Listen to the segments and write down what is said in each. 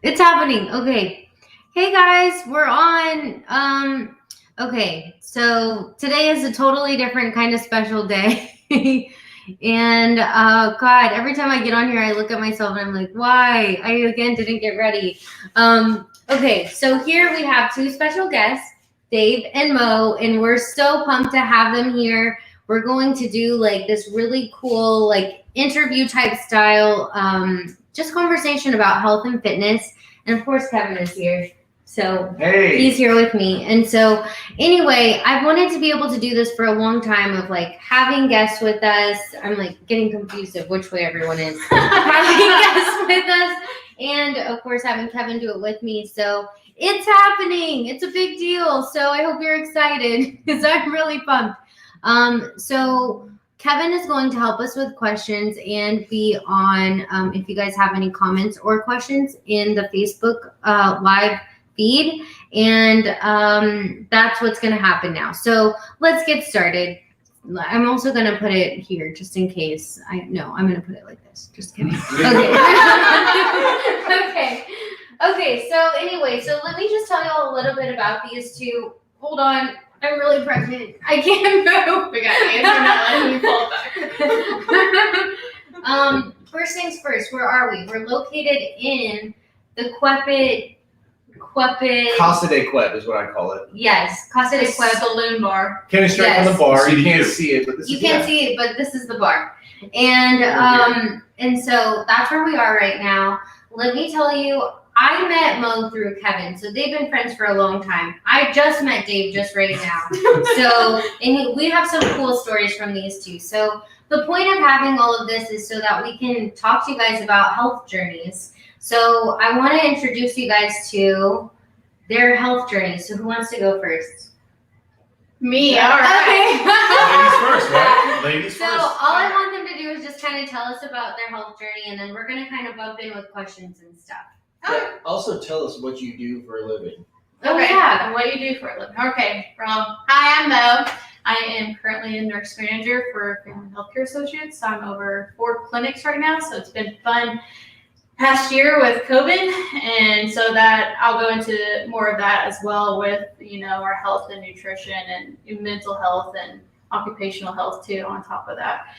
It's happening. Okay. Hey guys, we're on. Okay, so today is a totally different kind of special day. And God, every time I get on here, I look at myself and I'm like, why? I again didn't get ready. Okay, so here we have two special guests, Dave and Mo, and we're so pumped to have them here. We're going to do like this really cool, like interview type style, just conversation about health and fitness. And of course, Kevin is here. So Hey. He's here with me. And so anyway, I've wanted to be able to do this for a long time of like having guests with us. I'm like getting confused of which way everyone is. Having guests with us. And of course, having Kevin do it with me. So it's happening. It's a big deal. So I hope you're excited because I'm really pumped. So Kevin is going to help us with questions and be on, if you guys have any comments or questions in the Facebook live feed. And that's what's going to happen now. So let's get started. I'm also going to put it here just in case. I'm going to put it like this. Just kidding. Okay. Okay. So anyway, so let me just tell you all a little bit about these two. Hold on. I'm really pregnant. I can't move. We got the answer now. Let me fall back. First things first, where are we? We're located in the Quepit. Casa de Quep is what I call it. Yes, Casa de Quep. Saloon bar. Kenny straight Yes. from the bar. You can't see it, but this You is can't see it, but this is the bar. And and so that's where we are right now. Let me tell you, I met Mo through Kevin, so they've been friends for a long time. I just met Dave just right now. So, and we have some cool stories from these two. So the point of having all of this is so that we can talk to you guys about health journeys. So I want to introduce you guys to their health journeys. So who wants to go first? Me, all right. Ladies first, right? Ladies So first. all I want them to do is just kind of tell us about their health journey, and then we're going to kind of bump in with questions and stuff. Yeah. Also, tell us what you do for a living. Oh, Okay, yeah. and what do you do for a living? Okay, hi, I'm Mo. I am currently a nurse manager for Family Healthcare Associates. I'm over 4 clinics right now, so it's been fun past year with COVID, and so that I'll go into more of that as well with, our health and nutrition and mental health and occupational health too on top of that.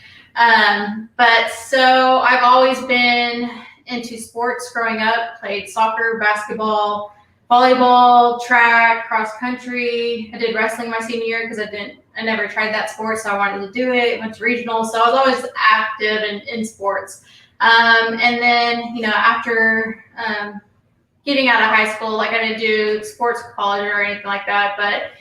But so I've always been into sports growing up, played soccer, basketball, volleyball, track, cross country. I did wrestling my senior year because I never tried that sport, so I wanted to do it. Went to regional, so I was always active in sports. And then, after getting out of high school, like I didn't do sports college or anything like that, but,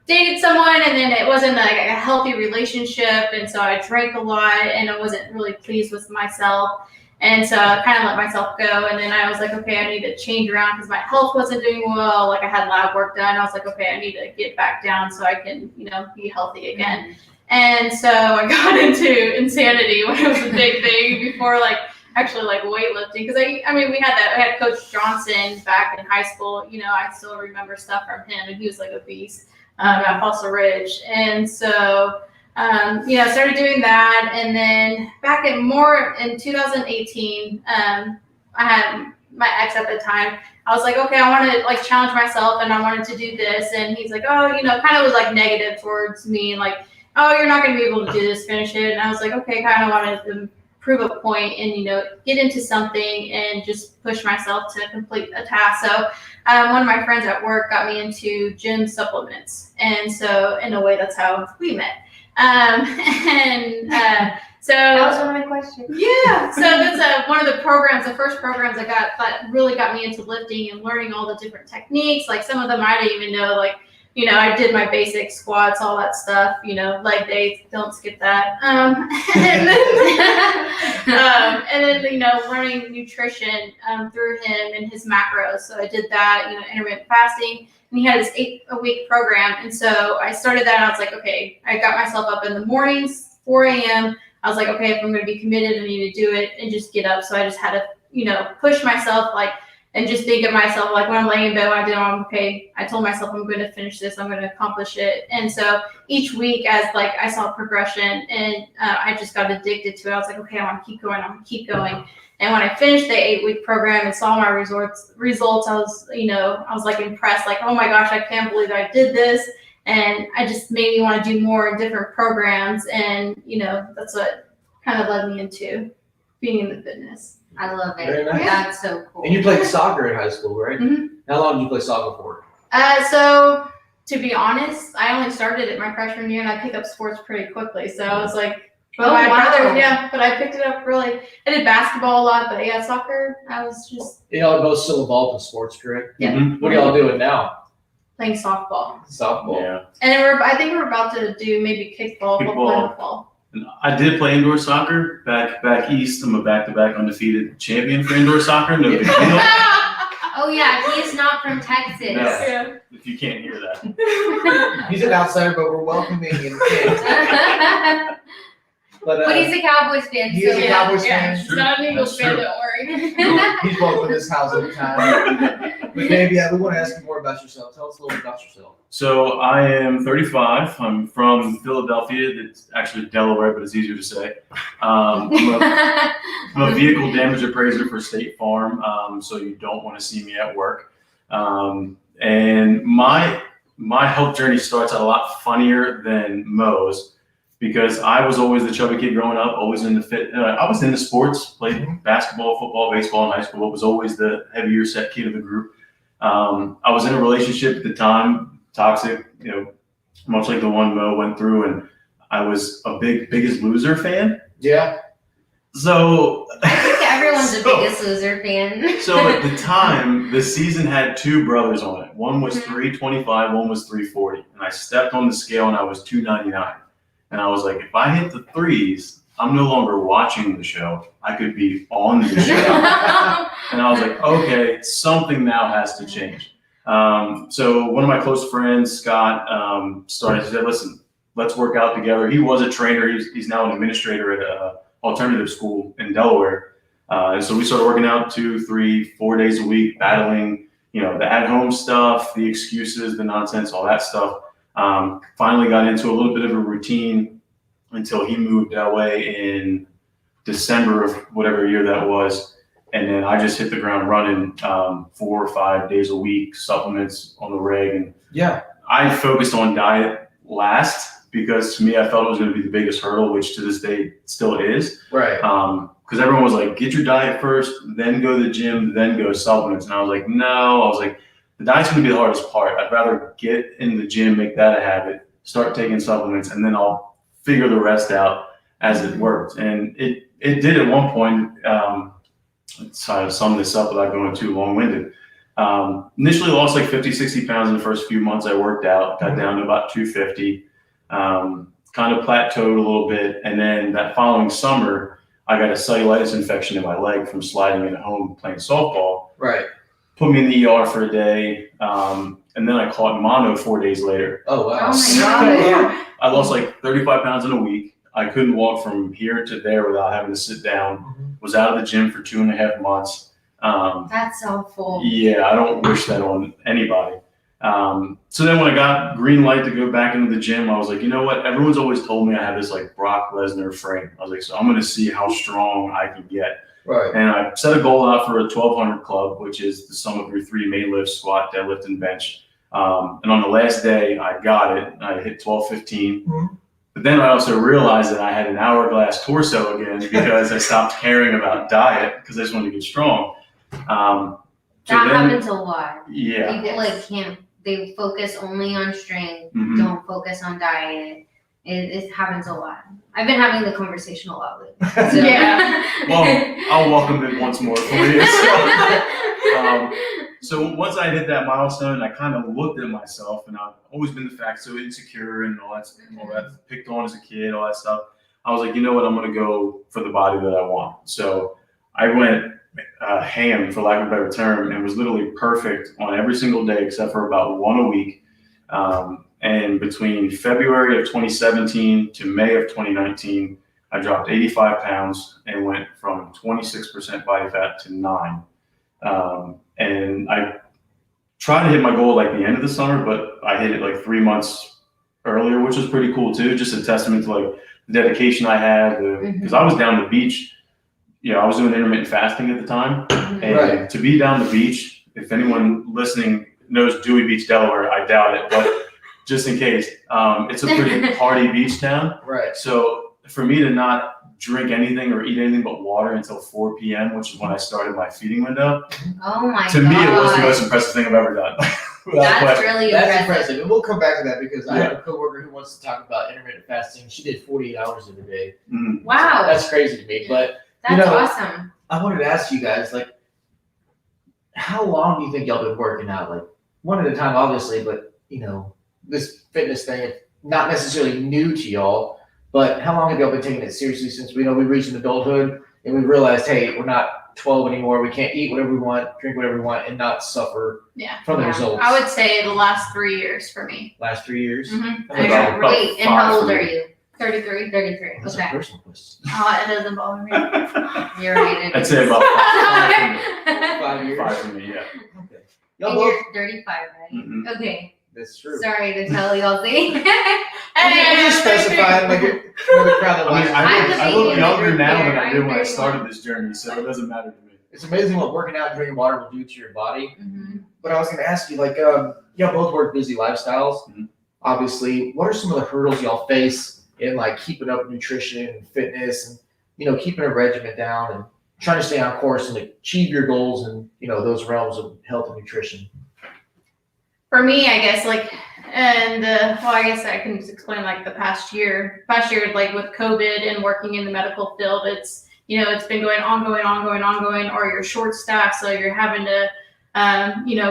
dated someone and then it wasn't like a healthy relationship. And so I drank a lot and I wasn't really pleased with myself. And so I kind of let myself go. And then I was like, okay, I need to change around because my health wasn't doing well. Like I had lab work done. I was like, okay, I need to get back down so I can, be healthy again. Mm-hmm. And so I got into insanity when it was a big thing before actually weightlifting. Because we had Coach Johnson back in high school. I still remember stuff from him and he was like a beast at Fossil Ridge. And so, I started doing that. And then back in 2018, I had my ex at the time. I was like, okay, I want to challenge myself and I wanted to do this. And he's like, oh, kind of was negative towards me. Like, oh, you're not going to be able to do this, finish it. And I was like, okay, kind of wanted to prove a point and, get into something and just push myself to complete a task. So one of my friends at work got me into gym supplements. And so in a way, that's how we met. So that was one of my questions. Yeah. So that's one of the first programs I got that really got me into lifting and learning all the different techniques. Like some of them I didn't even know, I did my basic squats, all that stuff, leg days, don't skip that. And then, learning nutrition through him and his macros. So I did that, intermittent fasting. And he had his 8-a-week program. And so I started that and I was like, okay, I got myself up in the mornings, 4 a.m. I was like, okay, if I'm going to be committed, I need to do it and just get up. So I just had to, push myself and just think of myself like when I'm laying in bed, when I did, I'm okay. I told myself I'm going to finish this. I'm going to accomplish it. And so each week, as like I saw progression, and I just got addicted to it. I was like, okay, I want to keep going. I'm going to keep going. And when I finished the 8-week program and saw my results, I was like impressed. Like, oh my gosh, I can't believe I did this. And I just made me want to do more in different programs. And that's what kind of led me into being in the fitness. I love it. Very nice. That's so cool. And you played soccer in high school, right? Mhm. How long did you play soccer for? So to be honest, I only started it my freshman year, and I picked up sports pretty quickly. So I was like, but Oh, my wow. brother, but I picked it up really. I did basketball a lot, but yeah, soccer, I was just Y'all are both still involved in sports, correct? Yeah. Mhm. What are y'all doing now? playing softball. Softball. Yeah. And I think we're about to do maybe kickball, Kickball. football. And I did play indoor soccer back east. I'm a back-to-back undefeated champion for indoor soccer. No big deal. Oh yeah, he is not from Texas. No. Yeah. If you can't hear that. He's an outsider, but we're welcoming in kids. But But he's a Cowboys fan. He is a so Cowboys yeah. fan. He's not an Eagles That's fan, true. don't worry. He's welcome in this house anytime. But Dave, we want to ask you more about yourself. Tell us a little bit about yourself. So I am 35. I'm from Philadelphia. It's actually Delaware, but it's easier to say. I'm a vehicle damage appraiser for State Farm, so you don't want to see me at work. And my health journey starts out a lot funnier than Mo's, because I was always the chubby kid growing up, always in the I was into sports, played basketball, football, baseball in high school. I was always the heavier set kid of the group. I was in a relationship at the time, toxic, much like the one Mo went through, and I was a Biggest Loser fan. Yeah. So I think everyone's a Biggest Loser fan. So at the time, the season had two brothers on it. One was 325, one was 340. And I stepped on the scale and I was 299. And I was like, if I hit the threes, I'm no longer watching the show. I could be on the show. And I was like, okay, something now has to change. So one of my close friends, Scott, started to say, listen, let's work out together. He was a trainer. He's now an administrator at an alternative school in Delaware. And so we started working out 2, 3, 4 days a week, battling, the at-home stuff, the excuses, the nonsense, all that stuff. Finally got into a little bit of a routine until he moved to LA in December of whatever year that was. And then I just hit the ground running 4 or 5 days a week, supplements on the reg. And Yeah. I focused on diet last because to me, I felt it was going to be the biggest hurdle, which to this day still is. Right. Because everyone was like, get your diet first, then go to the gym, then go supplements. And I was like, no. I was like, the diet's going to be the hardest part. I'd rather get in the gym, make that a habit, start taking supplements, and then I'll figure the rest out as it works. And it did at one point. Sorry to sum this up without going too long-winded. Initially lost like 50, 60 pounds in the first few months I worked out, got down to about 250, kind of plateaued a little bit. And then that following summer, I got a cellulitis infection in my leg from sliding at home playing softball. Right. Put me in the ER for a day, and then I caught mono 4 days later. Oh, wow. Oh my God. I lost like 35 pounds in a week. I couldn't walk from here to there without having to sit down. Was out of the gym for 2.5 months. That's awful. Yeah, I don't wish that on anybody. So then when I got green light to go back into the gym, I was like, you know what? Everyone's always told me I have this like Brock Lesnar frame. I was like, so I'm going to see how strong I can get. Right. And I set a goal out for a 1200 club, which is the sum of your 3 main lifts, squat, deadlift, and bench. And on the last day, I got it. I hit 1215. Mm-hmm. But then I also realized that I had an hourglass torso again because I stopped caring about diet because I just wanted to get strong. That happens a lot. Yeah. People can't. They focus only on strength. Mhm. Don't focus on diet. It happens a lot. I've been having the conversation a lot lately. So. Yeah. Well, I'll welcome it once more for you. So once I hit that milestone, I kind of looked at myself, and I've always been so insecure and all that, picked on as a kid, all that stuff. I was like, you know what, I'm going to go for the body that I want. So I went ham, for lack of a better term, and was literally perfect on every single day except for about 1 a week. And between February of 2017 to May of 2019, I dropped 85 pounds and went from 26% body fat to 9%. And I tried to hit my goal like the end of the summer, but I hit it like 3 months earlier, which was pretty cool too. Just a testament to like the dedication I had, because I was down the beach. I was doing intermittent fasting at the time, and Right. to be down the beach, if anyone listening knows Dewey Beach, Delaware, I doubt it, but just in case, it's a pretty party beach town. Right. So for me to not drink anything or eat anything but water until 4 p.m., which is when I started my feeding window, Oh my to god. me, it was the most impressive thing I've ever done. Without That's question. really That's impressive. impressive. And we'll come back to that because I Yeah. have a coworker who wants to talk about intermittent fasting. She did 48 hours in a day. Mhm. Wow. That's crazy to me. But That's you know, awesome. I wanted to ask you guys, like, how long do you think y'all been working out? Like, one at a time, obviously, but, this fitness thing, not necessarily new to y'all, but how long have y'all been taking it seriously since we reached adulthood and we realized, hey, we're not 12 anymore. We can't eat whatever we want, drink whatever we want, and not suffer Yeah. from the Yeah. results. I would say the last 3 years for me. Last 3 years. Mhm. How about Okay, y'all? great. And how old are you? 33. 33. That's Okay. a personal question. Oh, it doesn't bother me. You're right. it I'd is. say about 5 years. 5 for me, yeah. Okay. Y'all And both. you're 35, right? Mhm. Okay. That's true. Sorry to tell y'all thing. I'm just specifying, like, for the crowd that I mean, watches. I'm I the look baby younger over now here. than I did I'm when I 31. started this journey, so it doesn't matter to me. It's amazing what working out and drinking water will do to your body. Mhm. But I was going to ask you, like, y'all both work busy lifestyles. Mhm. Obviously, what are some of the hurdles y'all face in like keeping up with nutrition and fitness and keeping a regimen down and trying to stay on course and achieve your goals and those realms of health and nutrition? For me, I guess I guess I can just explain like the past year, like with COVID and working in the medical field, it's been going ongoing, or you're short staffed, so you're having to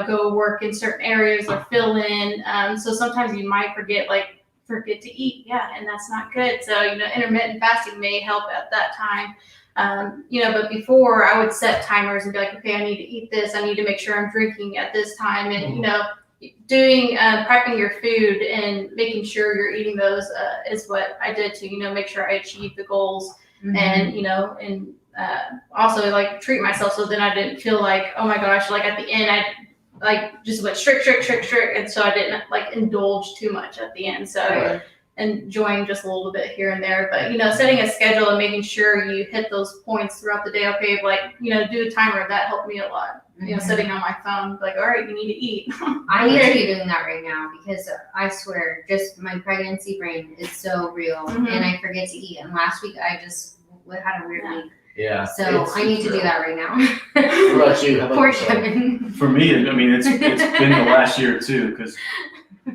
go work in certain areas or fill in. So sometimes you might forget to eat, and that's not good. So intermittent fasting may help at that time. But before I would set timers and be like, okay, I need to eat this. I need to make sure I'm drinking at this time, and doing prepping your food and making sure you're eating those is what I did to make sure I achieved the goals, Mhm. and also like treat myself so then I didn't feel like, oh my gosh, like at the end I like just went strict, and so I didn't like indulge too much at the end. So Right. enjoying just a little bit here and there, but setting a schedule and making sure you hit those points throughout the day. Okay, do a timer, that helped me a lot. Mhm. Setting on my phone, like, all right, you need to eat. I need to be doing that right now because I swear, just my pregnancy brain is so real Mhm. and I forget to eat. And last week I just had a weird Yeah. week. Yeah. So I need to do that right now. What about you? How about Poor yourself? Kevin. For me, I mean, it's been the last year too, because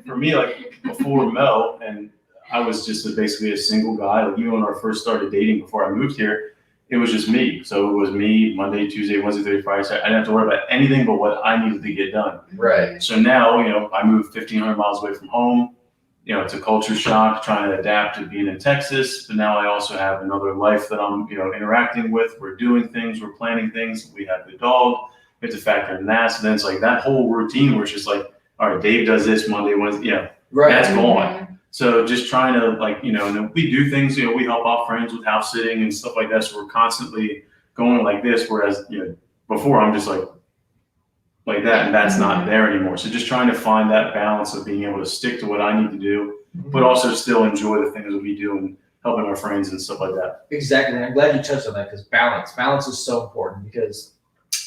for me, like before Mel, and I was just basically a single guy. Like even when I first started dating before I moved here, it was just me. So it was me Monday, Tuesday, Wednesday, Thursday, Friday, Saturday. I didn't have to worry about anything but what I needed to get done. Right. So now, I moved 1,500 miles away from home. It's a culture shock trying to adapt to being in Texas. But now I also have another life that I'm, interacting with. We're doing things, we're planning things. We have the dog. We have to factor in that. So then it's like that whole routine where it's just like, all right, Dave does this Monday, Wednesday. Right. That's gone. So just trying to and we do things, we help out friends with house sitting and stuff like that. So we're constantly going like this. Whereas, before I'm just like that, and that's not there anymore. So just trying to find that balance of being able to stick to what I need to do, but also still enjoy the things that we do and helping our friends and stuff like that. Exactly. And I'm glad you touched on that because balance is so important because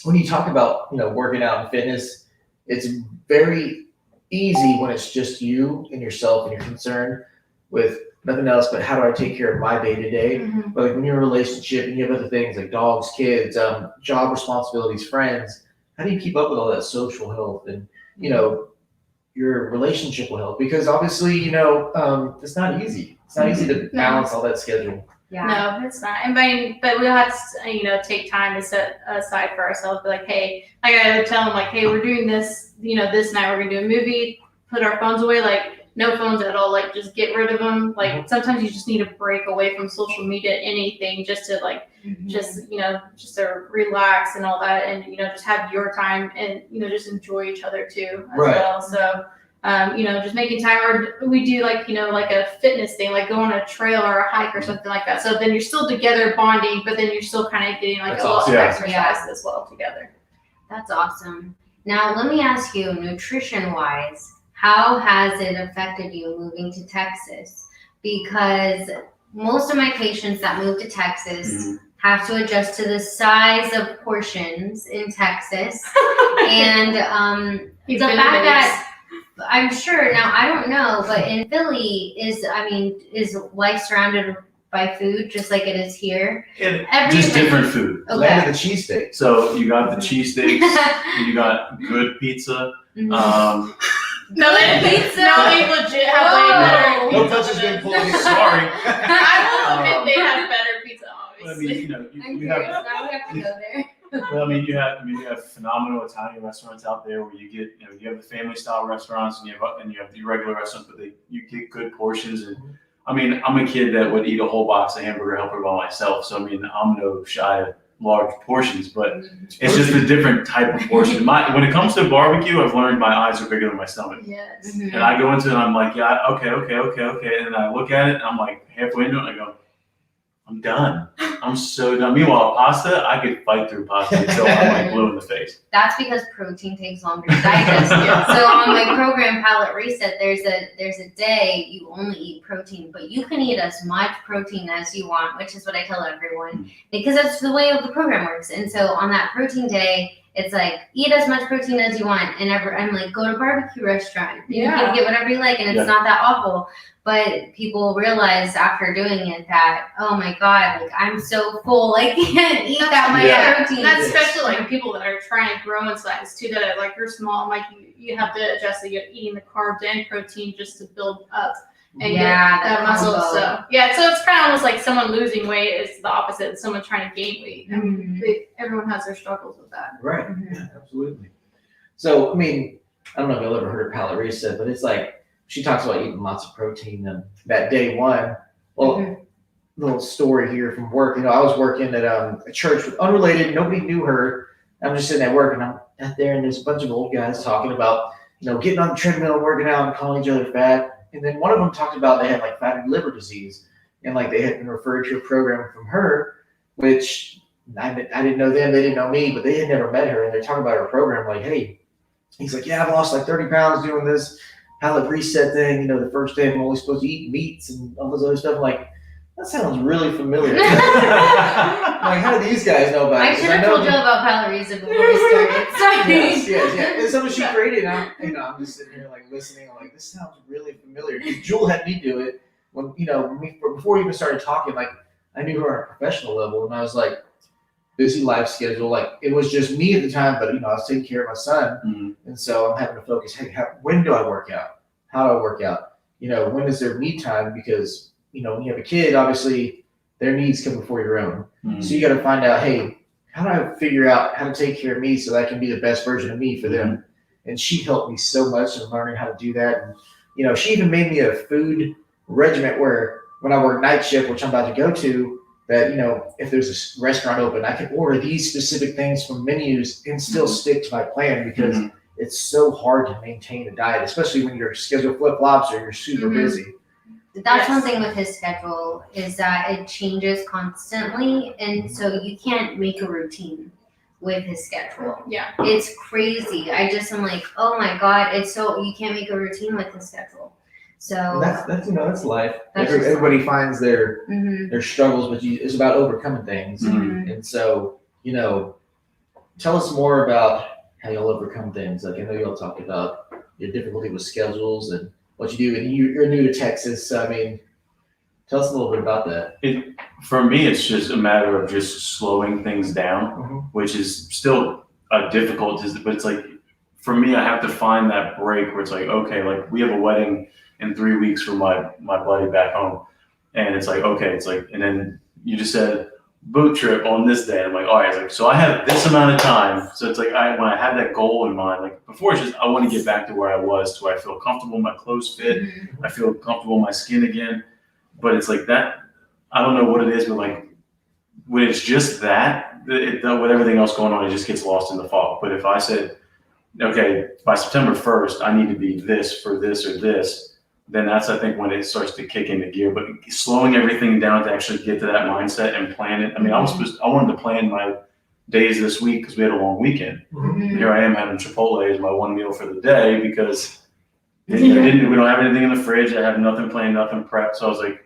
when you talk about, working out and fitness, it's very easy when it's just you and yourself and you're concerned with nothing else but how do I take care of my day to day. Mhm. But like when you're in a relationship and you have other things like dogs, kids, job responsibilities, friends, how do you keep up with all that social health and your relationship health? Because obviously it's not easy. It's not easy to balance all that schedule. Yeah. No, it's not. And but we'll have to, take time to set aside for ourselves. Be like, hey, I gotta tell them like, hey, we're doing this, this night we're gonna do a movie. Put our phones away, like no phones at all. Like just get rid of them. Like sometimes you just need to break away from social media, anything, just to like, just to relax and all that, and just have your time and just enjoy each other too as Right. well. So. Just making time, or we do like a fitness thing, like go on a trail or a hike or something like that. So then you're still together bonding, but then you're still kind of getting like That's a little awesome. Yeah. exercise as well together. That's awesome. Now, let me ask you, nutrition-wise, how has it affected you moving to Texas? Because most of my patients that move to Texas have to adjust to the size of portions in Texas. And He's the been fact in that I'm sure, now I don't know, but in Philly, is life surrounded by food just like it is here? And Everything. just different food. Land of the cheesesteak. So you got the cheesesteaks, you got good pizza. Mhm. No, they legit have way better No pizza. punches than been pulled. us. Sorry. I will admit they have better pizza, I mean, obviously. you know, I'm you curious, have. now we have to go there. Well, I mean, you have phenomenal Italian restaurants out there where you have the family style restaurants and you have the regular restaurants, but you get good portions. And I mean, I'm a kid that would eat a whole box of hamburger helper by myself, so I mean, I'm no shy of large portions, but it's just a different type of portion. When it comes to barbecue, I've learned my eyes are bigger than my stomach. Yes. Mhm. And I go into it and I'm like, yeah, okay. And I look at it and I'm like halfway into it and I go, I'm done. I'm so done. Meanwhile, pasta, I could fight through pasta until I'm like blue in the face. That's because protein takes longer to digest. So on my program Palate Reset, there's a day you only eat protein, but you can eat as much protein as you want, which is what I tell everyone, because that's the way the program works. And so on that protein day, it's like eat as much protein as you want, and I'm like, go to a barbecue restaurant. You can get whatever you like, and it's not that awful. But people realize after doing it that, oh my God, like I'm so full, I can't eat that much protein. And that's especially like people that are trying to grow in size too, that are like you're small, like you have to adjust to eating the carbs and protein just to build up and get that muscle. combo. So it's kind of almost like someone losing weight is the opposite of someone trying to gain weight. Mhm. Everyone has their struggles with that. Right. Mhm. Yeah, absolutely. So, I mean, I don't know if y'all ever heard of Palate Reset, but it's like she talks about eating lots of protein. And that day one, well, little story here from work. You know, I was working at a church unrelated. Nobody knew her. I'm just sitting at work, and I'm out there, and there's a bunch of old guys talking about, getting on the treadmill, working out, and calling each other fat. And then one of them talked about they had like fatty liver disease, and like they had been referred to a program from her, which I didn't know them, they didn't know me, but they had never met her. And they're talking about her program, like, hey, he's like, yeah, I've lost like 30 pounds doing this Palate Reset thing. The first day I'm only supposed to eat meats and all this other stuff. I'm like, that sounds really familiar. Like, how do these guys know about it? I 'Cause should have know told you about Palate Reset before we started. Sorry. Yes. And something she created, and I'm just sitting here like listening. I'm like, this sounds really familiar. Because Jewel had me do it when before we even started talking. Like, I knew her on a professional level, and I was like, busy life schedule. Like, it was just me at the time, but I was taking care of my son, and so I'm having to focus. Hey, when do I work out? How do I work out? When is there me time? Because when you have a kid, obviously their needs come before your own. So you got to find out, hey, how do I figure out how to take care of me so that I can be the best version of me for them? And she helped me so much in learning how to do that. And she even made me a food regiment where when I work night shift, which I'm about to go to, that if there's a restaurant open, I can order these specific things from menus and still stick to my plan, because it's so hard to maintain a diet, especially when your schedule flip-flops or you're super busy. That's one thing with his schedule, is that it changes constantly, and so you can't make a routine with his schedule. Yeah. It's crazy. I just am like, oh my God, you can't make a routine with his schedule. So And that's life. That's just Everybody finds their mhm, struggles, but it's about overcoming things. mhm. And so, tell us more about how y'all overcome things. Like, I know y'all talked about your difficulty with schedules and what you do, and you're new to Texas. So, I mean, tell us a little bit about that. For me, it's just a matter of just slowing things down, which is still difficult. But it's like, for me, I have to find that break where it's like, okay, like we have a wedding in 3 weeks for my buddy back home. And it's like, okay, and then you just said boat trip on this day. I'm like, all right, it's like, so I have this amount of time. So it's like, when I have that goal in mind, like before, it's just, I want to get back to where I was, to where I feel comfortable, my clothes fit, I feel comfortable in my skin again. But it's like that, I don't know what it is, but like, when it's just that, with everything else going on, it just gets lost in the fog. But if I said, okay, by September 1st, I need to be this for this or this, then that's, I think, when it starts to kick into gear. But slowing everything down to actually get to that mindset and plan it. I mean, I wanted to plan days this week because we had a long weekend. Mhm. Here I am having Chipotle as my one meal for the day because we don't have anything in the fridge. I have nothing planned, nothing prepped. So I was like,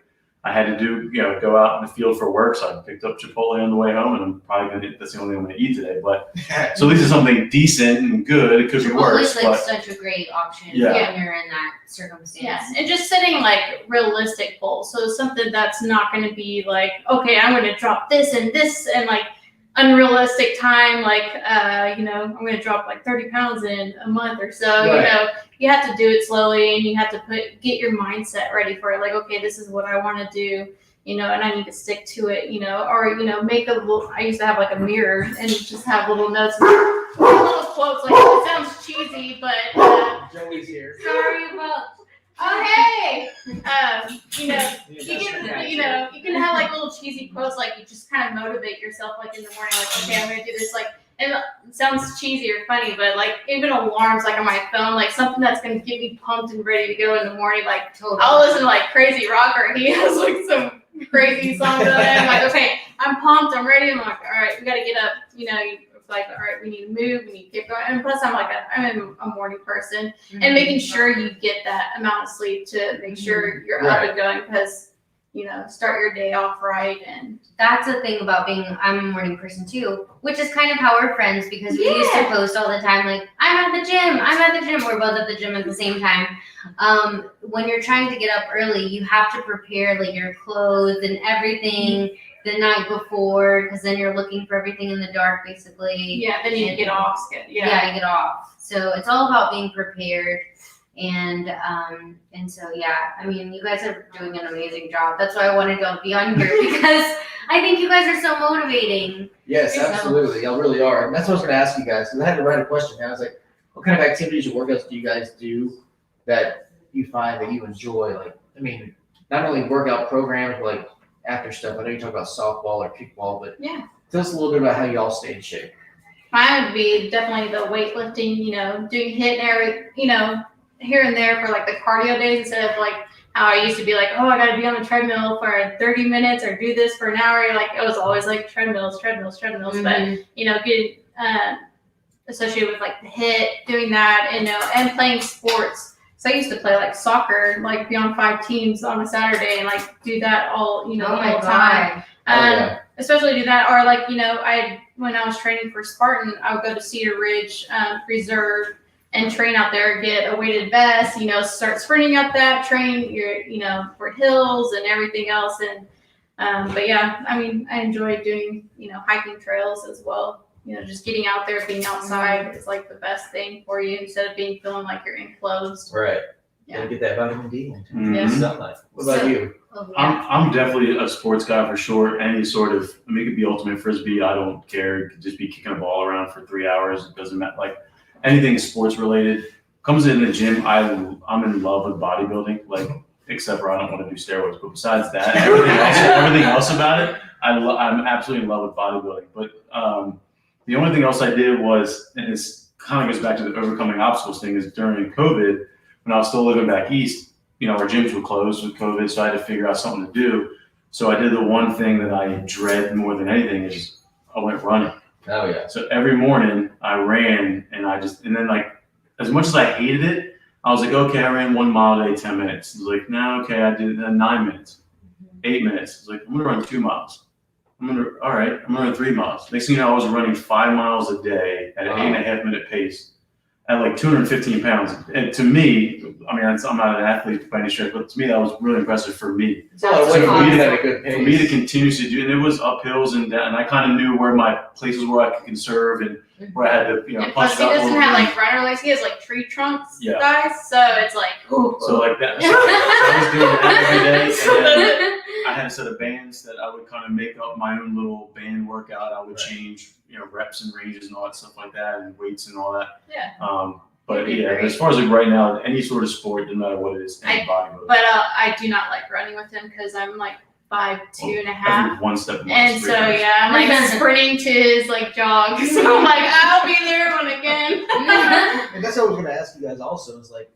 I had to go out in the field for work. So I picked up Chipotle on the way home, and I'm probably that's the only thing I'm gonna eat today. But so at least it's something decent and good because it Chipotle works. is like But such a great option Yeah. when you're in that circumstance. Yeah, and just setting like realistic goals. So something that's not going to be like, okay, I'm going to drop this and like unrealistic time. Like, I'm going to drop like 30 pounds in a month or so. Right. You have to do it slowly, and you have to get your mindset ready for it. Like, okay, this is what I want to do. And I need to stick to it. Or make a little. I used to have like a mirror and just have little notes, little quotes. Like it sounds cheesy, but. Joey's here. Sorry about. Oh hey, you can have like little cheesy quotes, like you just kind of motivate yourself, like in the morning, like okay, I'm gonna do this, like, and it sounds cheesy or funny, but like even alarms, like on my phone, like something that's gonna get me pumped and ready to go in the morning, like Totally. I'll listen to like Crazy Rocker, he has like some crazy songs on it. I'm like, okay, I'm pumped, I'm ready. I'm like, all right, we gotta get up. It's like, all right, we need to move, we need to get going. And plus, I'm a morning person, and making sure you get that amount of sleep to make sure you're up and going, because start your day off right. And That's the thing about I'm a morning person too, which is kind of how we're friends, because we used to post all the time, like, I'm at the gym. We're both at the gym at the same time. When you're trying to get up early, you have to prepare like your clothes and everything the night before, because then you're looking for everything in the dark, basically. then you get off. You get off. So it's all about being prepared. And so you guys are doing an amazing job. That's why I wanted to be on here, because I think you guys are so motivating. Yes, absolutely. Y'all really are. And that's what I was going to ask you guys, because I had to write a question. I was like, what kind of activities or workouts do you guys do that you find that you enjoy? Like, not only workout programs, but like after stuff. I know you talk about softball or kickball, but tell us a little bit about how y'all stay in shape. Mine would be definitely the weightlifting, doing HIIT and every, here and there for like the cardio days, instead of like how I used to be like, oh, I got to be on the treadmill for 30 minutes or do this for an hour. Like it was always like treadmills. Mm-hmm. But, getting associated with like the HIIT, doing that, and playing sports. So I used to play like soccer, like be on 5 teams on a Saturday and like do that all, Oh all my the time. God. Especially do that, or like, when I was training for Spartan, I would go to Cedar Ridge Reserve and train out there, get a weighted vest, start sprinting up that, train your, for hills and everything else. And, I enjoy doing, hiking trails as well. Just getting out there, being outside is like the best thing for you, instead of feeling like you're enclosed. Right. Yeah. Gotta get that vitamin D in. Yeah. Sunlight. What about you? Oh, yeah. I'm definitely a sports guy for sure. Any sort of, it could be ultimate frisbee. I don't care. It could just be kicking a ball around for 3 hours. It doesn't matter. Like anything sports related. Comes in the gym. I'm in love with bodybuilding. Like, except for I don't want to do steroids. But besides that, everything else about it, I'm absolutely in love with bodybuilding. But the only thing else I did was, and it's kind of goes back to the overcoming obstacles thing, is during COVID, when I was still living back east, our gyms were closed with COVID, so I had to figure out something to do. So I did the one thing that I dread more than anything, is I went running. Oh yeah. So every morning I ran, and then like, as much as I hated it, I was like, okay, I ran 1 mile a day, 10 minutes. I was like, no, okay, I did 9 minutes, 8 minutes. I was like, I'm gonna run 2 miles. I'm gonna run 3 miles. Next thing you know, I was running 5 miles a day at an 8.5 minute pace at like 215 pounds. And to me, I'm not an athlete by any stretch, but to me, that was really impressive for me. It's a lot of weight for you to have a good pace. For me to continuously do, and it was uphills and down, and I kind of knew where my places where I could conserve and where I had to, And punch plus, it he up a doesn't little have bit. like runner legs. He has like tree trunks, Yeah. guys. So it's like, So like that. So I was doing that every day. And then I had a set of bands that I would kind of make up my own little band workout. I would change, reps and ranges and all that stuff like that, and weights and all that. Yeah. But yeah, as far as like right now, any sort of sport, doesn't matter what it is, any bodybuilding. But I do not like running with him, because I'm like 5'2.5". Every one step. And so I'm like sprinting to his like jog. So I'm like, I'll be there when again. And that's what I was going to ask you guys also, is like,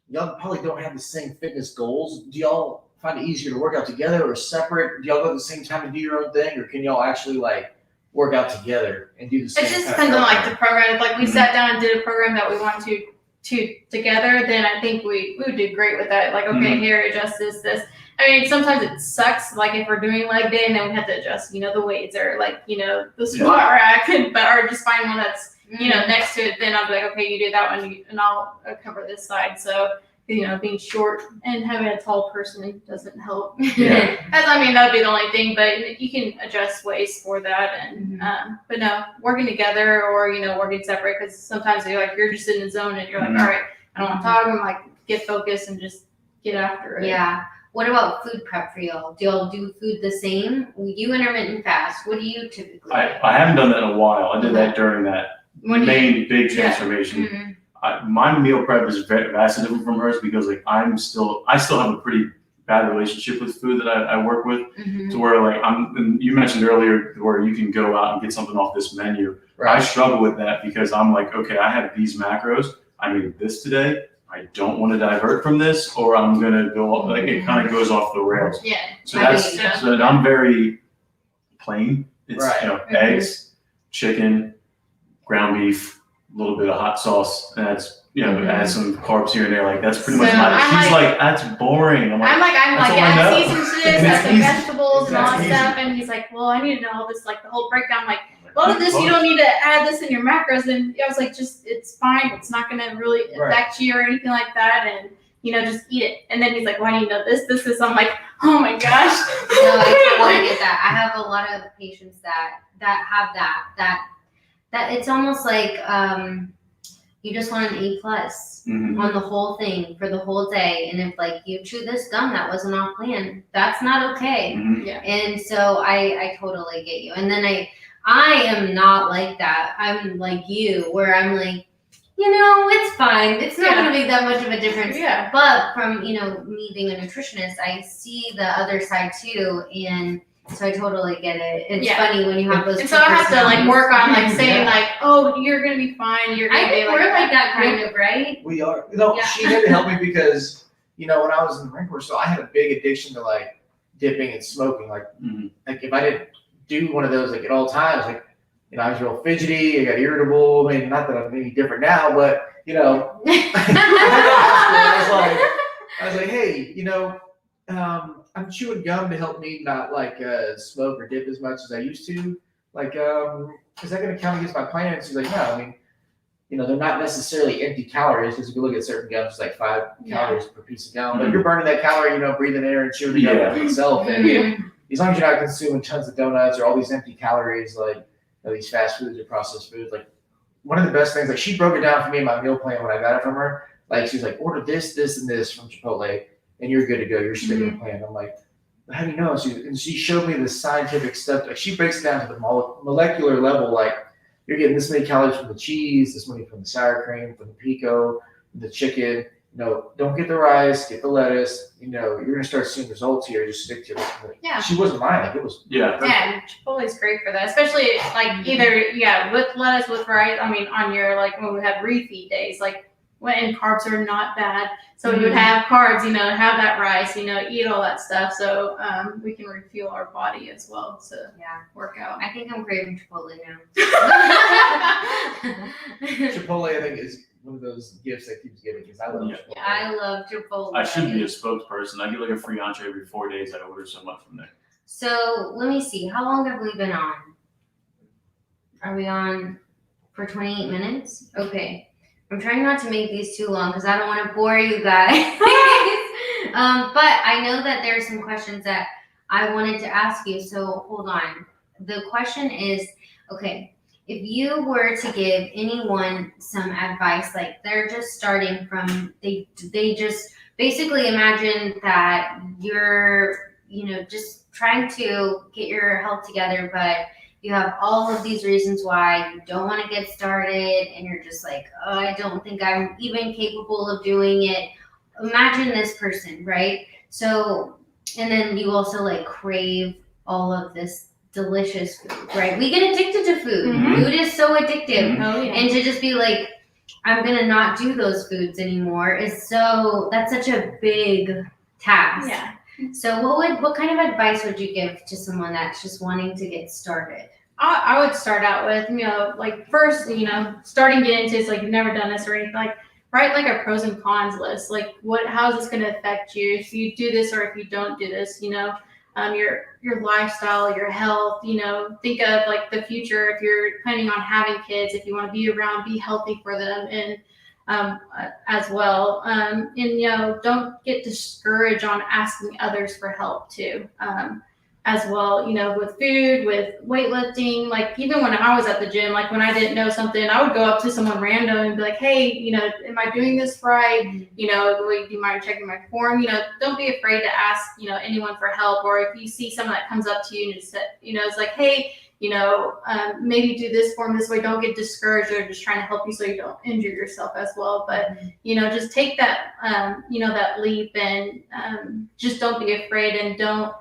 y'all probably don't have the same fitness goals. Do y'all find it easier to work out together or separate? Do y'all go at the same time and do your own thing, or can y'all actually like work out together and do the same. It just kind of depends on like program. the program. If like we Mhm. sat down and did a program that we wanted to together, then I think we would do great with that. Like, okay, Mhm. here, adjust this. I mean, sometimes it sucks, like if we're doing leg day and then we have to adjust, the weights or like, the squat rack, or just find one that's, next to it, then I'll be like, okay, you do that one and I'll cover this side. So, being short and having a tall person doesn't help. Yeah. That would be the only thing, but you can adjust waist for that. And, but no, working together or, working separate, because sometimes you're just in the zone and you're like, Mhm. all right, I don't want to talk. I'm like, get focused and just get after it. Yeah. What about food prep for y'all? Do y'all do food the same? You intermittent fast. What do you typically do? I haven't done that in a while. I did that during that When you- main big Yeah. transformation. Mhm. My meal prep is vastly different from hers because like I still have a pretty bad relationship with food that I work with, Mhm. to where like and you mentioned earlier where you can go out and get something off this menu. I Right. struggle with that because I'm like, okay, I have these macros. I need this today. I don't want to divert from this, or I'm gonna go like it kind of goes off the rails. Yeah. So I that's get so I'm very plain. It's Right. eggs, chicken, ground beef, a little bit of hot sauce, and that's add some carbs here and there. Like that's pretty much So my. I'm She's like, that's boring. I'm like, I'm like, That's all I add know. seasons to this, And add it's some easy. vegetables and all that Exactly. stuff. And he's like, well, I need to know all this, like the whole breakdown. I'm like, well, this, you don't need to add this in your macros. And I was like, it's fine. It's not going to really Right. affect you or anything like that. And, just eat it. And then he's like, why do you know this? I'm like, oh my gosh. No, I totally get that. I have a lot of patients that have that it's almost like you just want an A+ Mhm. on the whole thing for the whole day, and if like you chew this gum that wasn't off plan, that's not okay. Mhm. And so I totally get you. And then I am not like that. I'm like you, where I'm like, it's fine. It's not Yeah. going to make that much of a difference. Yeah. But from, me being a nutritionist, I see the other side too. And so I totally get it. It's Yeah. funny when you have those. And so I have to like work on like saying Yeah. like, oh, you're going to be fine. You're going I to be think we're like that kind of, right? We are. No, Yeah. she had to help me because, when I was in the Marine Corps, so I had a big addiction to like dipping and smoking. Like, Mhm. like if I didn't do one of those like at all times, like, I was real fidgety, I got irritable. I mean, not that I'm any different now, but I was like, hey, I'm chewing gum to help me not like smoke or dip as much as I used to. Like, is that going to count against my plan? And she's like, no, I mean, they're not necessarily empty calories because if you look at certain gums, it's like 5 calories per piece of gum. But you're burning that calorie, breathing air and chewing the gum Yeah. itself. And Mhm. as long as you're not consuming tons of donuts or all these empty calories, like these fast foods or processed foods, like one of the best things, like she broke it down for me in my meal plan when I got it from her. Like she was like, order this, this, and this from Chipotle, and you're good to go. You're sticking to the plan. I'm like, how do you know? And she showed me the scientific stuff. Like she breaks it down to the molecular level. Like you're getting this many calories from the cheese, this many from the sour cream, from the pico, the chicken. Don't get the rice, get the lettuce. You're gonna start seeing results here. Just stick to it. Yeah. She wasn't lying. Like it was. Yeah. Yeah, Chipotle's great for that, especially like either with lettuce, with rice. I mean, on your like when we have refeed days, like when carbs are not bad, so we would have carbs, have that rice, eat all that stuff, so we can refuel our body as well to Yeah. work out. I think I'm craving Chipotle now. Chipotle, I think, is one of those gifts that keeps giving because I love Yeah. Chipotle. I love Chipotle. I should be a spokesperson. I get like a free entree every 4 days. I order so much from there. So let me see. How long have we been on? Are we on for 28 minutes? Okay. I'm trying not to make these too long because I don't want to bore you guys. But I know that there are some questions that I wanted to ask you. So hold on. The question is, okay, if you were to give anyone some advice, like they're just starting from, they just basically imagine that you're, just trying to get your health together, but you have all of these reasons why you don't want to get started, and you're just like, oh, I don't think I'm even capable of doing it. Imagine this person, right? So, and then you also like crave all of this delicious food, right? We get addicted to food. Mhm. Food is so addictive. Mhm. Oh yeah. And to just be like, I'm gonna not do those foods anymore that's such a big task. Yeah. So what kind of advice would you give to someone that's just wanting to get started? I would start out with, like first, starting getting into it's like you've never done this or anything, like write like a pros and cons list. Like how is this going to affect you if you do this or if you don't do this, your lifestyle, your health, think of like the future. If you're planning on having kids, if you want to be around, be healthy for them. And as well. Don't get discouraged on asking others for help too. As well, with food, with weightlifting, like even when I was at the gym, like when I didn't know something, I would go up to someone random and be like, hey, am I doing this right? Do you mind checking my form? Don't be afraid to ask, anyone for help. Or if you see someone that comes up to you and just, it's like, hey, maybe do this form this way. Don't get discouraged. They're just trying to help you so you don't injure yourself as well. But, just take that, that leap and just don't be afraid and don't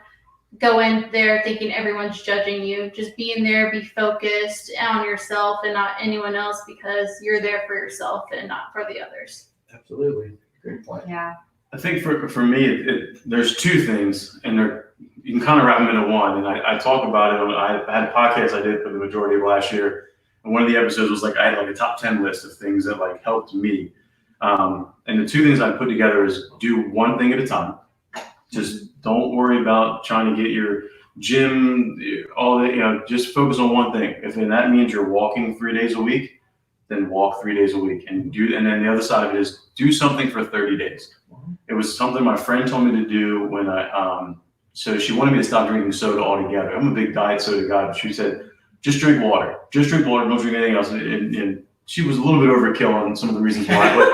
go in there thinking everyone's judging you. Just be in there, be focused on yourself and not anyone else, because you're there for yourself and not for the others. Absolutely. Great point. Yeah. I think for me, there's two things, and you can kind of wrap them into one. And I talk about it. I had a podcast I did for the majority of last year, and one of the episodes was like I had like a top 10 list of things that like helped me. And the two things I put together is do one thing at a time. Just don't worry about trying to get your gym, all that. Just focus on one thing. If that means you're walking 3 days a week, then walk 3 days a week and then the other side of it is do something for 30 days. It was something my friend told me to do when so she wanted me to stop drinking soda altogether. I'm a big diet soda guy, but she said, just drink water. Just drink water, don't drink anything else. And she was a little bit overkill on some of the reasons why, but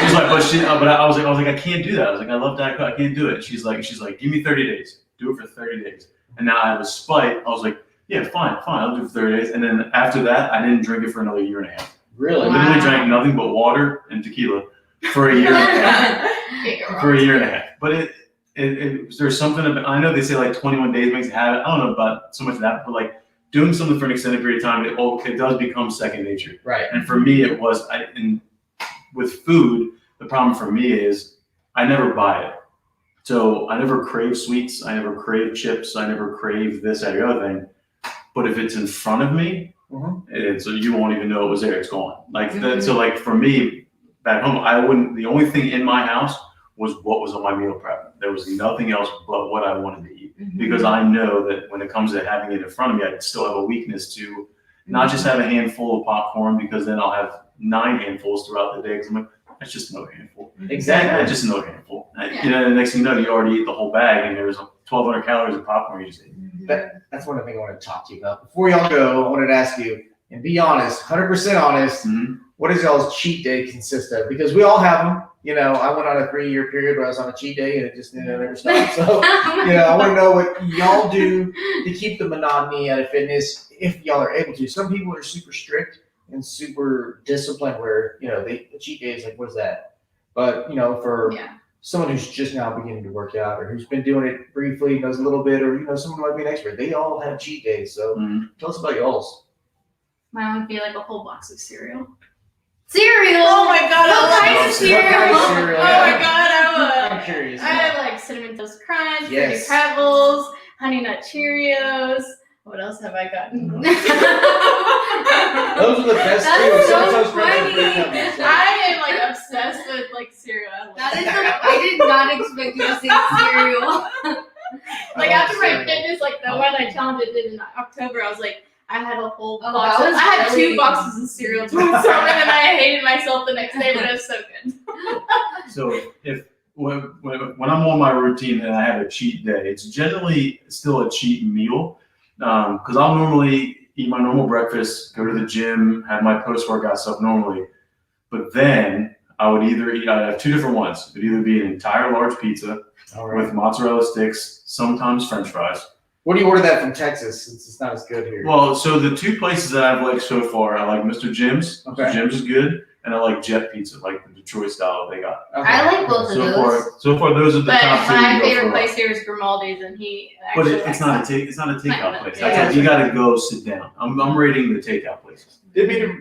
she's like, but I was like, I can't do that. I was like, I love Diet Coke, I can't do it. She's like, give me 30 days. Do it for 30 days. And now I have a spite. I was like, yeah, fine, I'll do it for 30 days. And then after that, I didn't drink it for another year and a half. Really? I literally drank nothing but water and tequila for a year and a half. But there's something about, I know they say like 21 days makes a habit. I don't know about so much of that, but like doing something for an extended period of time, it does become second nature. Right. And for me, it was, with food, the problem for me is I never buy it. So I never crave sweets. I never crave chips. I never crave this, that, or the other thing. But if it's in front of me, so you won't even know it was there. It's gone. Like that. So like for me, back home, the only thing in my house was what was on my meal prep. There was nothing else but what I wanted to eat, because I know that when it comes to having it in front of me, I still have a weakness to not just have a handful of popcorn, because then I'll have 9 handfuls throughout the day. Because I'm like, that's just another handful. Exactly. Just another handful. The next thing you know, you already eat the whole bag, and there's 1,200 calories of popcorn you just ate. That's one of the things I want to talk to you about. Before y'all go, I wanted to ask you, and be honest, 100% honest, what does y'all's cheat day consist of? Because we all have them. I went on a 3-year period where I was on a cheat day and it just never stopped. So, I want to know what y'all do to keep the monotony out of fitness, if y'all are able to. Some people are super strict and super disciplined where, the cheat day is like, what is that? But, for someone who's just now beginning to work out or who's been doing it briefly, knows a little bit, or, someone might be an expert, they all have cheat days. So tell us about y'all's. Mine would be like a whole box of cereal. Cereal. Oh my god, What kind of cereal? Oh my god, I would. I'm curious. I had like Cinnamon Toast Crunch, Yes. Fruity Pebbles, Honey Nut Cheerios. What else have I gotten? Those are the best That's cereals. so Sometimes for funny. breakfast. I am like obsessed with like cereal. I did not expect you to say cereal. Like I love after my cereal. fitness, like the one I challenged it in October, I was like, I had a whole Oh, box. that was I had really- 2 boxes of cereal to myself, and then I hated myself the next day, but it was so good. So when I'm on my routine and I have a cheat day, it's generally still a cheat meal, because I'll normally eat my normal breakfast, go to the gym, have my post-workout stuff normally, but then I have 2 different ones. It would either be an entire large pizza All right. with mozzarella sticks, sometimes French fries. Where do you order that from Texas, since it's not as good here? Well, so the 2 places that I've liked so far, I like Mr. Jim's. Okay. Mr. Jim's is good, and I like Jet Pizza, like the Detroit style they got. Okay. I like both of those. So far, those are the But top 2. my to go favorite for. place here is Grimaldi's, and he But actually it's likes not that. it's not a takeout place. Yeah. That's like, you got to go sit down. I'm rating the takeout places. Didn't you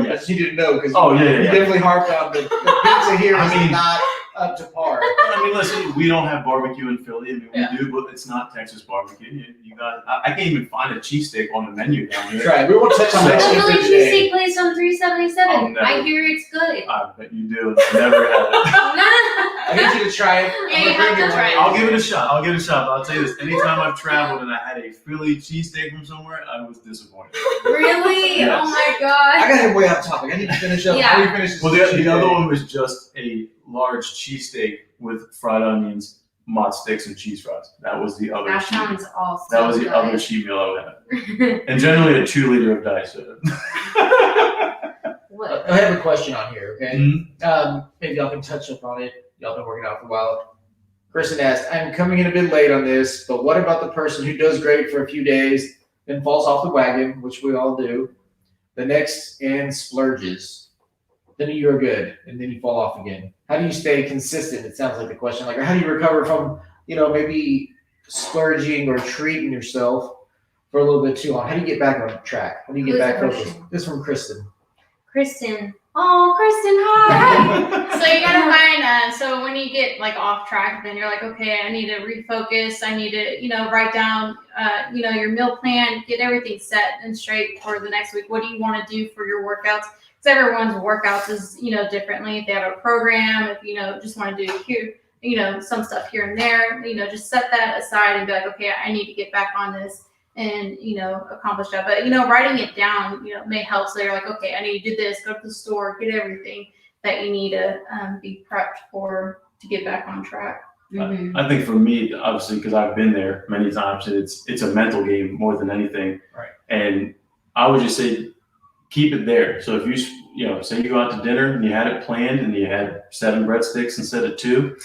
Yes. you didn't know because Oh, yeah, you yeah. definitely harped on the pizza here I is mean, not up to par. I mean, listen, we don't have barbecue in Philly. I mean, Yeah. we do, but it's not Texas barbecue. You got, I can't even find a cheesesteak on the menu down here. Try. We won't touch on So- Mexican Philly food today. cheesesteak place on Oh, 377. no. I hear it's good. I bet you do. Never had it. I need you to try it. Yeah, I'm you gonna bring have you to one. try it. I'll give it a shot. I'll give it a shot. But I'll tell you this: anytime I've traveled and I had a Philly cheesesteak from somewhere, I was disappointed. Really? Yes. Oh my I god. got him way off topic. I need to finish up. Yeah. How do you finish this? Well, the today? other one was just a large cheesesteak with fried onions, mott sticks, and cheese fries. That was the other. That cheat- sounds awesome. That was the other cheat meal I would have, and generally a 2 liter of diet soda. What? I have a question on here, okay? Mhm. Maybe y'all can touch up on it. Y'all been working out for a while. Kristen asked, I'm coming in a bit late on this, but what about the person who does great for a few days, then falls off the wagon, which we all do, the next and splurges? Then you're good, and then you fall off again. How do you stay consistent? It sounds like the question. Like, or how do you recover from, maybe splurging or treating yourself for a little bit too long? How do you get back on track? How do you get Who's back the focused? person? This from Kristen. Kristen. Oh, Kristen, hi. So you gotta find, so when you get like off track, then you're like, okay, I need to refocus. I need to, write down, your meal plan, get everything set and straight for the next week. What do you want to do for your workouts? Because everyone's workouts is, differently. If they have a program, if, just want to do here, some stuff here and there, just set that aside and be like, okay, I need to get back on this and, accomplish that. But, writing it down, may help. So you're like, okay, I need to do this, go to the store, get everything that you need to be prepped for to get back on track. Mhm. I think for me, obviously, because I've been there many times, and it's a mental game more than anything. Right. And I would just say, keep it there. So if you say you go out to dinner and you had it planned and you had 7 breadsticks instead of 2,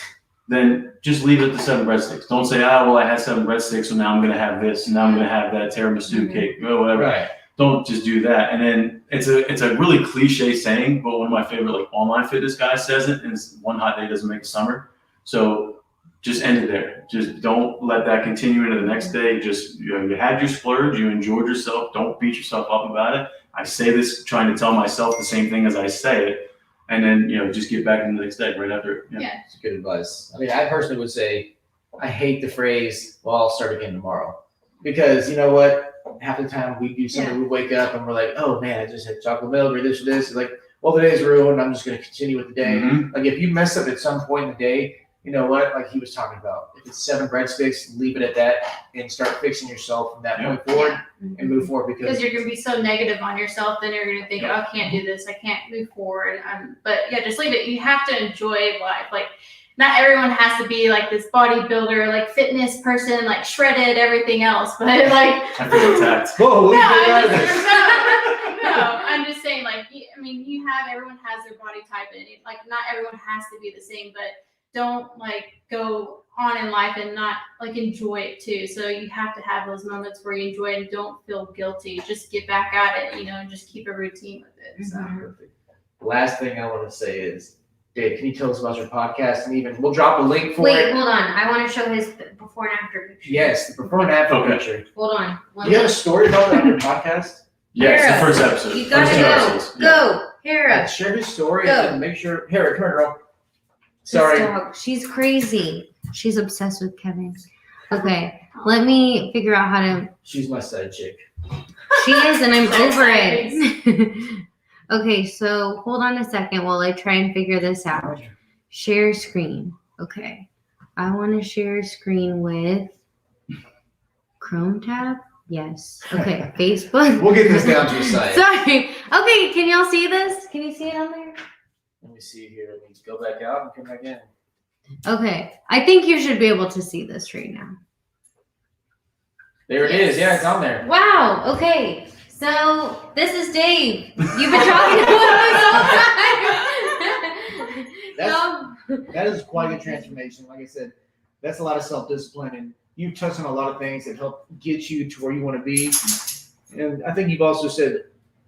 then just leave it at the 7 breadsticks. Don't say, I had 7 breadsticks, so now I'm going to have this, and now I'm going to have that tiramisu Mhm. cake, or whatever. Right. Don't just do that. And then it's a really cliche saying, but one of my favorite online fitness guys says it, and it's one hot day doesn't make a summer. So just end it there. Just don't let that continue into the next day. Just you had your splurge, you enjoyed yourself. Don't beat yourself up about it. I say this trying to tell myself the same thing as I say it, and then just get back in the next day right after it. Yeah. It's good advice. I mean, I personally would say I hate the phrase, well, I'll start again tomorrow. Because you know what? Half the time we do something, we wake up and we're like, oh man, I just had chocolate milk or this or this. It's like, well, the day's ruined. I'm just going to continue with the day. Mhm. Like if you mess up at some point in the day, you know what? Like he was talking about, if it's 7 breadsticks, leave it at that and start fixing yourself from that Yeah. point forward Mhm. and move forward Because because you're going to be so negative on yourself, then you're going to think, oh, I can't do this, I can't move forward. But yeah, just leave it. You have to enjoy life. Like, not everyone has to be like this bodybuilder, like fitness person, like shredded, everything else. But like, I feel attacked. whoa, no, I'm I'm just saying, like, everyone has their body type, and like, not everyone has to be the same, but don't like go on in life and not like enjoy it too. So you have to have those moments where you enjoy it and don't feel guilty. Just get back at it, and just keep a routine with it. So. Perfect. Last thing I want to say is, Dave, can you tell us about your podcast? And even we'll drop a link for Wait, it. hold on. I want to show his before and after picture. Yes, the before and after Okay. picture. Hold on. Do you have a story about that on your podcast? Yeah, it's the Hera, first episode. You gotta First 2 go. episodes. Yeah. Go. Hera. Yeah, share his story Go. and make sure. Here, come here, girl. This Sorry. dog, she's crazy. She's obsessed with Kevin. Okay, let me figure out how to. She's my side chick. She is, and I'm So over nice. it. Okay, so hold on a second while I try and figure this out. Share screen. Okay, I want to share screen with Chrome tab. Yes. Okay, Facebook. We'll get this down to a site. Sorry. Okay, can y'all see this? Can you see it on there? Let me see here. Let me go back out and come back in. Okay, I think you should be able to see this right now. There it is. Yeah, it's on there. Wow. Okay. So this is Dave. You've been talking about this all time. That is quite a transformation. Like I said, that's a lot of self-discipline, and you've touched on a lot of things that help get you to where you want to be. And I think you've also said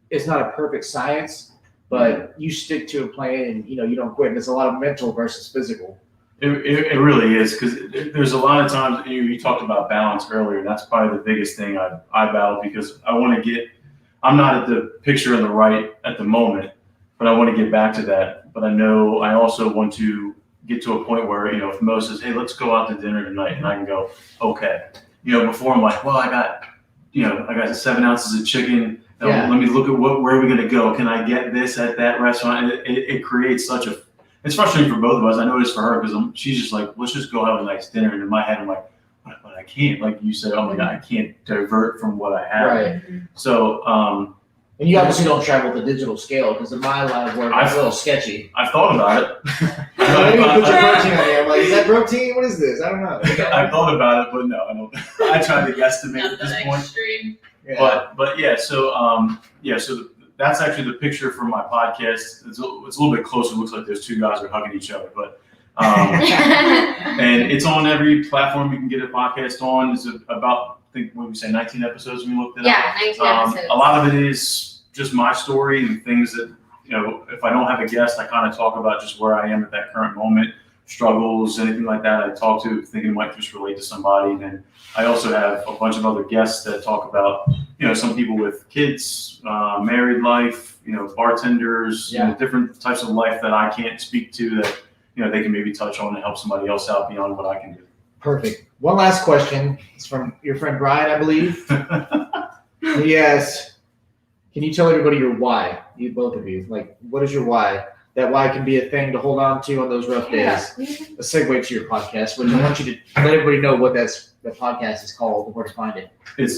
it's not a perfect science, but you stick to a plan, and you don't quit. And it's a lot of mental versus physical. It really is, because there's a lot of times you talked about balance earlier, and that's probably the biggest thing I battle, because I'm not at the picture on the right at the moment, but I want to get back to that. But I know I also want to get to a point where, if Mo says, hey, let's go out to dinner tonight, and I can go, okay. Before I'm like, well, I got 7 ounces of chicken. Yeah. Let me look at where are we going to go? Can I get this at that restaurant? And it creates it's frustrating for both of us. I know it's for her because she's just like, let's just go have a nice dinner. And in my head, I'm like, but I can't. Like you said, oh my God, I can't divert from what I have. Right. So, And you obviously don't travel the digital scale because in my line of work, it's a little sketchy. I've thought about it. I didn't even put your protein on there. I'm like, is that protein? What is this? I don't know. I thought about it, but no, I don't. I tried to guesstimate Not at this that point. extreme. Yeah. But yeah, so that's actually the picture for my podcast. It's a little bit closer. It looks like those two guys are hugging each other, but and it's on every platform you can get a podcast on. It's about, I think, what we say, 19 episodes when we looked at it. Yeah, 19 episodes. A lot of it is just my story and things that, if I don't have a guest, I kind of talk about just where I am at that current moment, struggles, anything like that I talk to, thinking it might just relate to somebody. And then I also have a bunch of other guests that talk about, some people with kids, married life, bartenders, different types of life that I can't speak to that, they can maybe touch on and help somebody else out beyond what I can do. Perfect. One last question. It's from your friend Brian, I believe. Yes. Can you tell everybody your why? You both of you. Like, what is your why? That why can be a thing to hold on to on those rough days. A segue to your podcast, which I want you to let everybody know what the podcast is called and where to find it.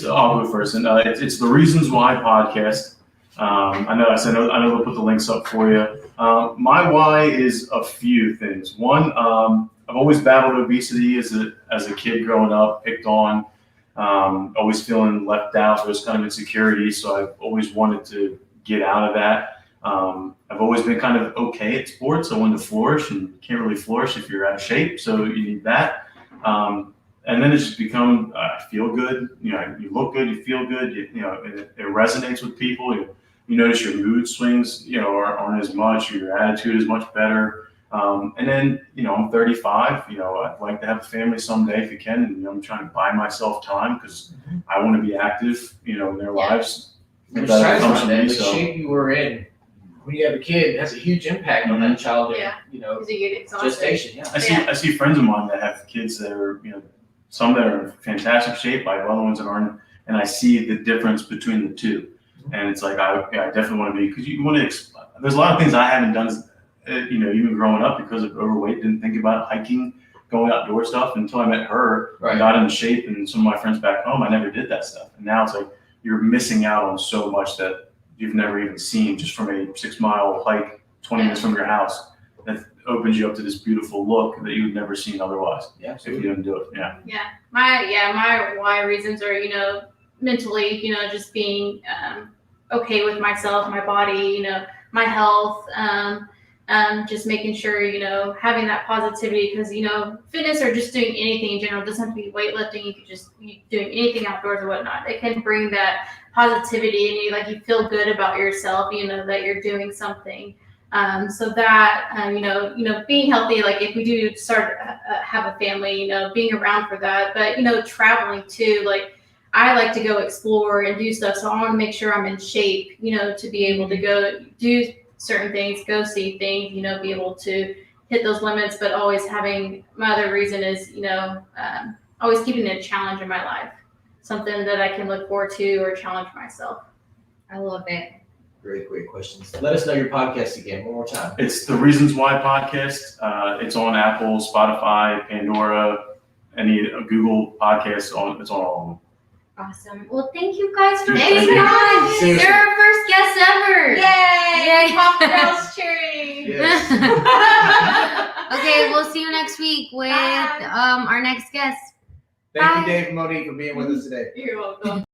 I'll go first, and it's the Reasons Why podcast. I know they'll put the links up for you. My why is a few things. One, I've always battled obesity as a kid growing up, picked on, always feeling left out. There was kind of insecurity, so I've always wanted to get out of that. I've always been kind of okay at sports. I wanted to flourish, and you can't really flourish if you're out of shape, so you need that. And then it's just become, feel good. You look good, you feel good. It resonates with people. You notice your mood swings, aren't as much. Your attitude is much better. And then, I'm 35. I'd like to have a family someday if you can. And I'm trying to buy myself time because I want to be active, in their lives. Which That ties comes on to that. me, The so- shape you were in when you have a kid, it has a huge impact on that child. Yeah. Because you get exhausted. Gestation. Yeah. I see friends of mine that have kids that are, some that are in fantastic shape, I have other ones that aren't, and I see the difference between the two. And it's like, I definitely want to be, because you want to, there's a lot of things I haven't done, even growing up because of overweight, didn't think about hiking, going outdoor stuff until I met her, Right. got into shape, and some of my friends back home, I never did that stuff. And now it's like, you're missing out on so much that you've never even seen just from a 6-mile hike 20 minutes from your house. That opens you up to this beautiful look that you would never seen otherwise Yeah. if you didn't do it. Yeah. My why reasons are, mentally, just being okay with myself, my body, my health, just making sure, having that positivity because, fitness or just doing anything in general, it doesn't have to be weightlifting. You could just be doing anything outdoors or whatnot. It can bring that positivity and you feel good about yourself, that you're doing something. So that, being healthy, like if we do start have a family, being around for that, but, traveling too, like I like to go explore and do stuff. So I want to make sure I'm in shape, to be able to go do certain things, go see things, be able to hit those limits, but always having my other reason is, always keeping a challenge in my life, something that I can look forward to or challenge myself. I love it. Great questions. Let us know your podcast again one more time. It's the Reasons Why podcast. It's on Apple, Spotify, Pandora, any Google podcasts. It's on all of them. Awesome. Well, thank you guys for Thank being you. on. Seriously. You're our first guest ever. Yay! Yay. Pop girls cheering. Yes. Okay, we'll see you next week with Bye. our next guest. Thank Bye. you, Dave and Monique, for being with us today. You're welcome.